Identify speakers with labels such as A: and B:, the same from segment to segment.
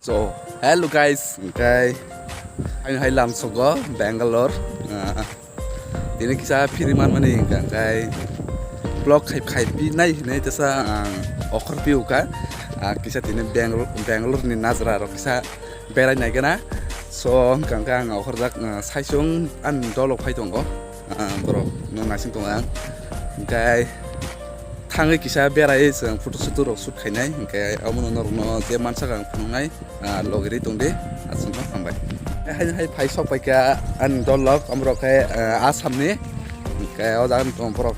A: So, hello guys, okay. Hai lam sogo Bangalore. Ini kisah piriman mana ini kan? Blog kai pi nai tesa okor pi uka. Kisah ini Bangalore ni Nazra ro kisah berai nai kana. So, kan okor dak saisung an dolok pai tongo. Bro, nong nasing tongang. Okay. Tangi kisah berai seng foto rok shoot kainai engke amon norno je mansa kang phunai logeri tongde asung sambai hai phai sok pai ka an dolok amro kai asamni engke odan tong borok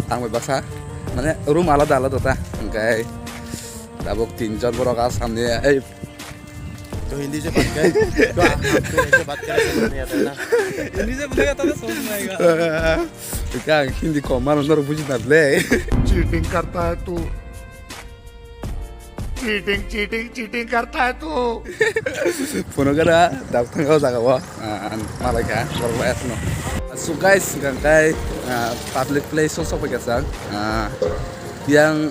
A: tangbai basa mane room alada ta engke dabok tinjon borok asamni
B: तो हिंदी से बात करें तो आपको ऐसे बात करें समझ नहीं आता है ना
C: हिंदी से बोलेगा तो समझ में आएगा
A: क्या हिंदी को मानो नर बुझ ना ले
B: चीटिंग करता है तू चीटिंग करता है तू
A: puno gara datang kau jaga wa malaka baru esno so guys kai public place so pakai sang yang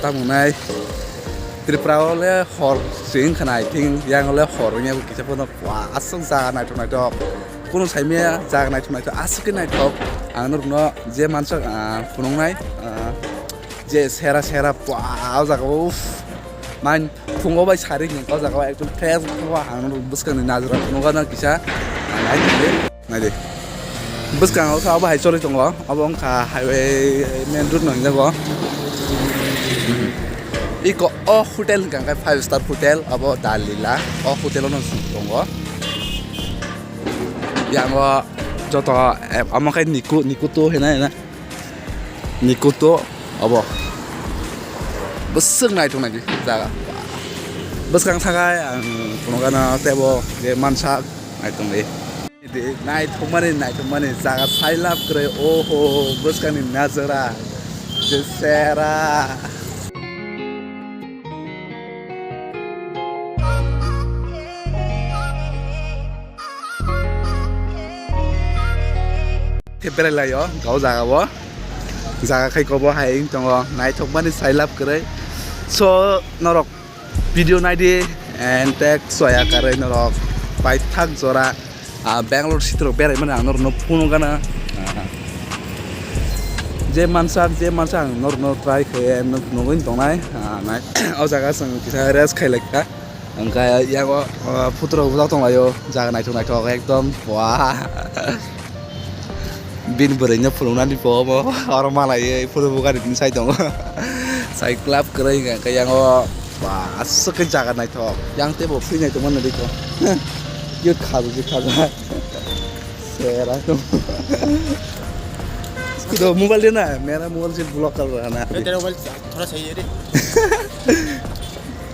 A: tamunai Tripura oleh hor sing kanai ting yang oleh hornya kita pun wah asung jaga naik kuno saya mia jaga naik asuk naik anur no je mansa punong naik je sera wah jaga man pungo bai sari kau jaga ektu fresh wah anur buskan nazar puno kana kisah naik deh buskan kau sah bai coli tunggu abang ka highway main road nong jago Iko hotel kan 5-star hotel abo dalila hotel ono tongo yang joto amakai niku to hena niku to abo beseng naik lagi jaga bes kang sagai ang punogana tebo je mansa naik tongi naik thumani jaga sailap kre oho bes kang nazara je sera Berai lah yo, kau jaga kai kau bawa hai, tunggu naik thok mana sailap kere, so norok video naik di, and tag soya kere norok, pai thak zora, Bangalore situ berai mana norok no puno kana, je mansa norok try ke nungguin tongai, naik, au jaga sang kita res kai leka, angka yang putro budak tong lah yo, jaga naik thok ekdom, wah. Bin berenya puluhan di bawah orang Malaya puluh bukan di sini dong saya klub keren kan kayak wah sekencang naik top yang tebo punya itu mana itu yuk kado serah tuh sudah mobile dia na merah mobile sih blok karena
B: तेरा mobile थोड़ा सही है रे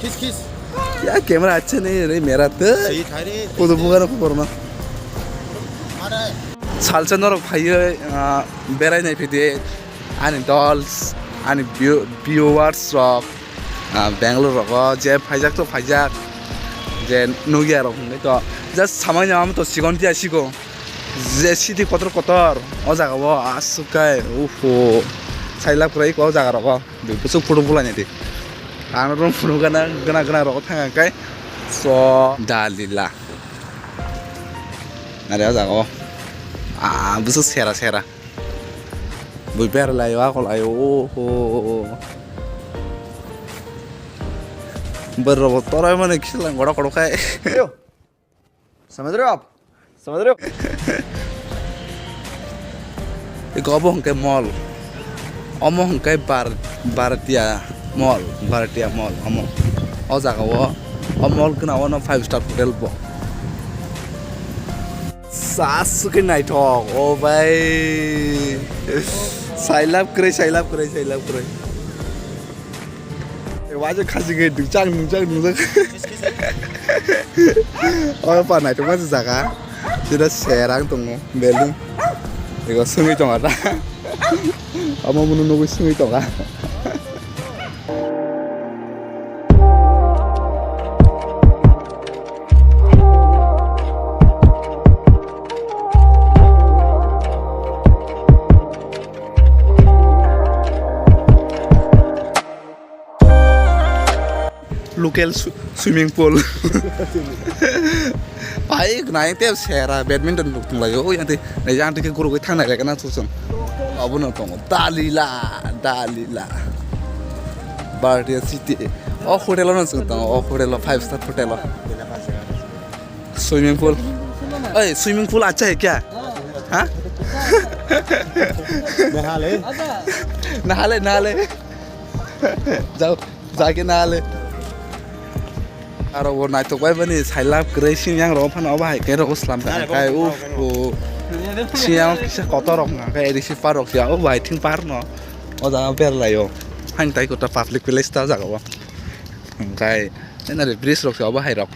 B: किस
A: ya kamera अच्छा नहीं रे मेरा तो
B: सही था रे
A: puluh bukan apa pernah
B: आ रहा है
A: salsa norok payo berai nai pide ani dolls ani viewers rok Bangalore rok je phaijak to phaijak je nugia rok ngai to just samanya am to sigon dia sigo je city kotor o jaga bo asukai uho sailap krai ko jaga rok busuk photo bulani de anron photo gana rok thanga kai so dalila ada jaga busuk sera buber lah yo aku ayo berrobotor aja mana kisah ngorok kayak
B: समझ रहे हो
A: Iko abong ke mall omong ke Bharatiya mall omong o jaga wo mall kena ono 5-star hotel bo Sasuke naik talk, oh bhai, sailap kere. Wajah kasih ke dungcang. Oh apa naik talk masih jaga, sudah serang tunggu, beli, ego sungai tong ada, ama menunggu sungai tong ah. local swimming pool. Pai naik tiap sera badminton tung layo. Oh yang ti, yang ti guru kita naik lagi na susun. Abu nonton dalila. Bharatiya city. Oh hotel orang susun tang. Oh hotel 5-star hotel. Swimming pool. Eh swimming pool अच्छा है क्या? हाँ? नहाले जाओ जाके नहाले आरो वो night तो कोई बनी साइलाब करे सिंह रो फन अब हाय के रो स्लाम का काय उ सिंह किसा कत रक ना काय एडिसि पारक या ओ भाई थिं पार न ओ जा बेर लायो हां ताइ कोटा पब्लिक प्लेस ता जागो काय ना रे ब्रिज रक अब हाय रक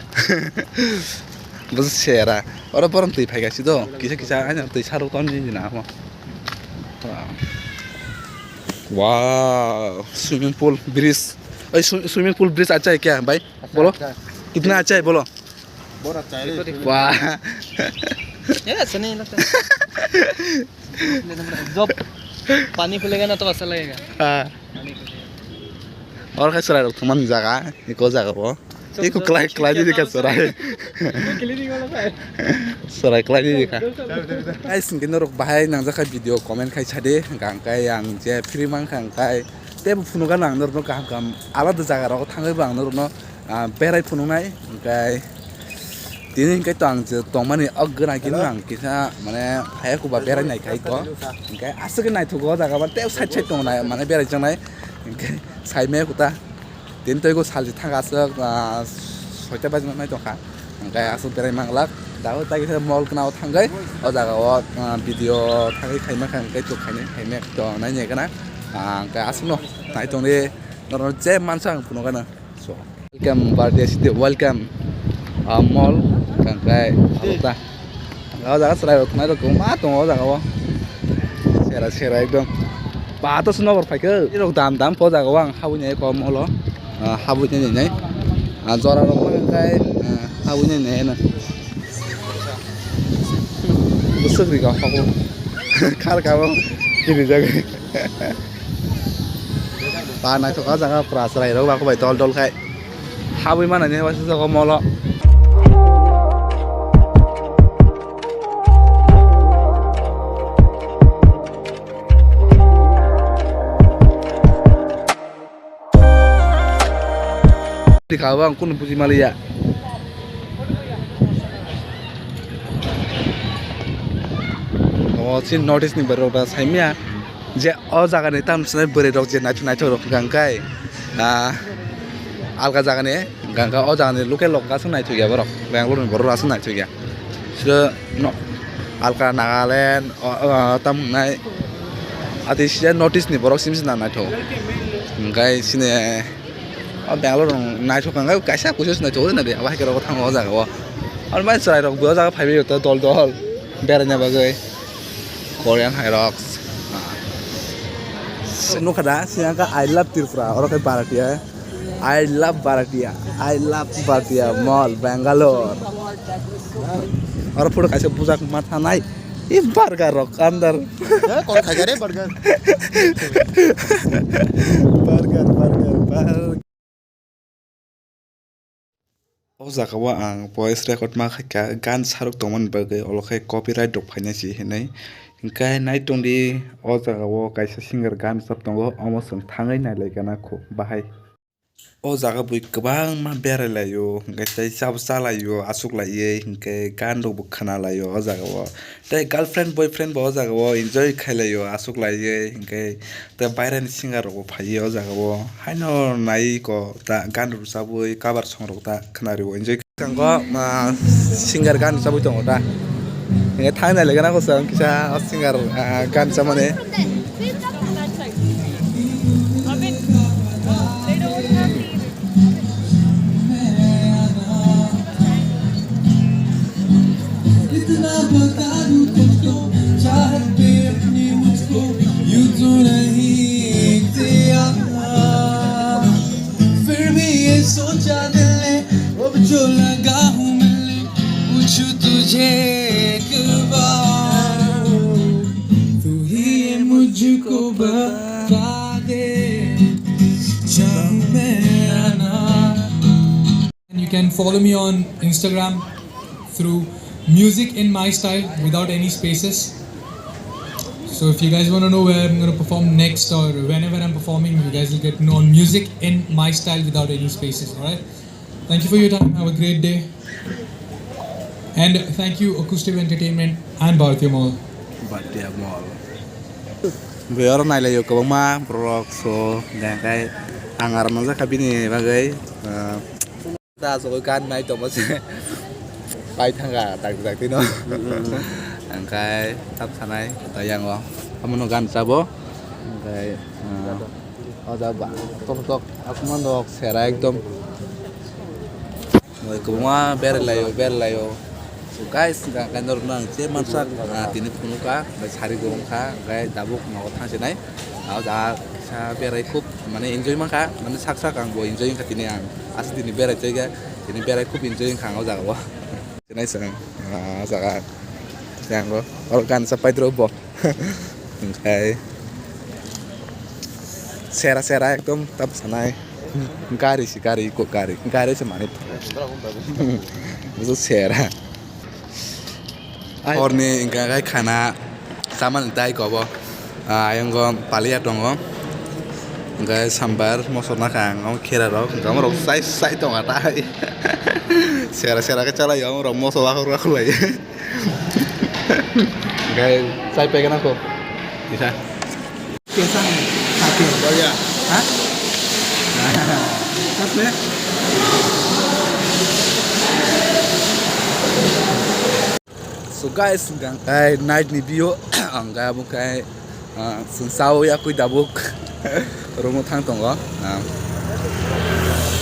A: बस शेरा और परम तै फाइगासि दो किसा आना तै सारो तन जिना म वाह swimming pool bridge swimming pool bridge अच्छा है क्या भाई बोलो कितना अच्छा है बोलो
B: बहुत अच्छा है
A: वाह
C: ये अच्छा नहीं लगता जब पानी खुलेगा ना तो अच्छा लगेगा
A: हाँ और कैसा रहा तुम मन जगह ये कौन जगह वो ये को क्लाई दी दिखा सराय सराय क्लाई दी दिखा guys mungkin orang bahaya nang jaka video komen kai chade gangkai yang je free mang gangkai te punuga nang nor gam alada jaga ro thangai bang nor no berai pununai gangkai tini kai tang je tongmani agra kin nang kisa mane haya ku ba berai nai kai ko gangkai asuk nai thugo jaga ba te side side tong nai mane berai jangnai gangkai sai me kuta tin toi ko salji thangasuk 6টা বাজে নাই তখা gangkai asuk berai manglak dawo tagi sa mall kana thangai o jaga o video thangai khaima gangkai to khaime to nai ne kana gangkai asno nai tong re nor je mansang puno kana so welcome Bharatiya city welcome mall gangkai ta o jaga srai ro nai ro ma tong o jaga o sera ekdom ba to sno bor phaike ro dam po jaga wang habu ne ko mall habu ne nei jora ro gangkai habu ne nei na busuk ri ka habu khar ka bo kini jaga ba nai to ka jaga prasrai ro ba ko bai tol khai habu mana ne ba sa ko mall dikawang kun puji malia oh sin notice ni berota saimia je o jaga ni tam sunai bere rok je nai rok gangkai alga jaga ni gangka o jaga ni local lok ka sunai thuya borok Bengaluru ni borok sunai thuya sira no alka Nagaland tam nai ati sira notice ni borok sim sina nai tho gangkai sine Bengaluru nai thok gangkai kaisa kusus nai tho na de aba ke rok thang o jaga o और मैं सराय rock बहुत जगह five होता है दौल बेरने बगै Korean हाई रॉक्स नो खदा सिया का आई लव त्रिपुरा और कई भारतीय आई लव भारतीय मॉल बेंगलोर और फोटो कैसे पूजा माथा नाई ये बर्गर रॉक अंदर
B: कौन खाएगा रे burger
A: o jaga wa ang voice record ma kha gan saruk tongman bagai olokai copyright dok phaina si hinai kai nai tongdi o jaga o kaisa singer gan sap tongo omosong thangai nai laigana kho bahai o jaga bui kwbang ma berai layo kai chab chalayo asuk laiye kai gan dok khana layo o jaga o tai girlfriend boyfriend bo o jaga o enjoy khailayo asuk laiye kai ta bairani singer ro phaiye o jaga o haino nai ko ta gan ro sabui cover song ro ta khnari o enjoy kanggo singer gan sabui tongo ta ngai thangnai laigana ko sang kisa singer gan samane
D: सोचा दिल ने अब जो लगा हूँ मिलने पूछूं तुझे एक बार तू ही ये मुझको बता दे चाहूँ मैं ना can follow me on Instagram through music in my style without any spaces. So if you guys want to know where I'm going to perform next or whenever I'm performing, you guys will get to know on music in my style without any spaces. Alright? Thank you for your time. Have a great day. And thank you Acoustic Entertainment and Bharatiya Mall.
A: Bharatiya Mall. Beor nailayo kabangma brok so gangkai angar mangsa kabini bagai ta so kan nai to mase pai thanga tak tak tino angkai tap sanai tayang go amono gan sabo angkai oda ba tok tok asman dok sera ekdom moi kabangma berlayo so guys kan dor nang che mansak tini punuka sari gongka gai dabuk mau thang senai au da sa berai kup mane enjoy maka mane sak ang bo enjoy ka tini ang as tini berai tega tini berai kup enjoy khang au jaga bo senai sang jaga yang go or kan sampai drobo kai sera ekdom tap sanai gari ko gari se mane itu sera Orni ingka kai khana saman tai kobo yang go palia dongo ingka sambar mosor nakang ngom kera ro ngom ro sai tong ata sera ke chala yang ro mosor aku lai ingka sai pegan aku bisa
D: कैसा है साथी
B: बढ़िया
D: हाँ सच में
A: So guys, gangkai night ni bio angga bukai sensau ya kui dabuk rumu thang tongo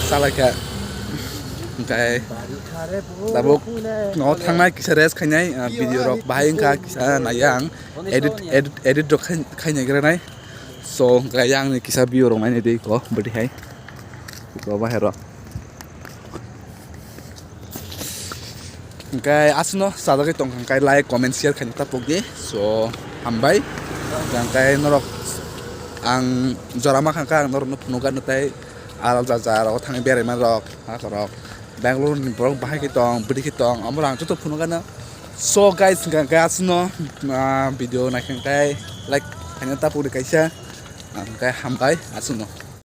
A: salaka gangkai dabuk no thang nai kisa res khainai video rok bahai ka kisa nayang edit rok khainai granai so gayang ni kisa bio rok nai dei ko badi hai ko bahai rok Kai asno sadake tong kai like comment share kan tapogi so hambai kai norok ang jorama khangka nor nugan nutai aral jajar o thang bere man rok ha rok Bengaluru ni borok bahai ki tong budi ki tong amrang joto phunugan so guys kai asno video na kai like kan tapogi kaisa kai hambai asno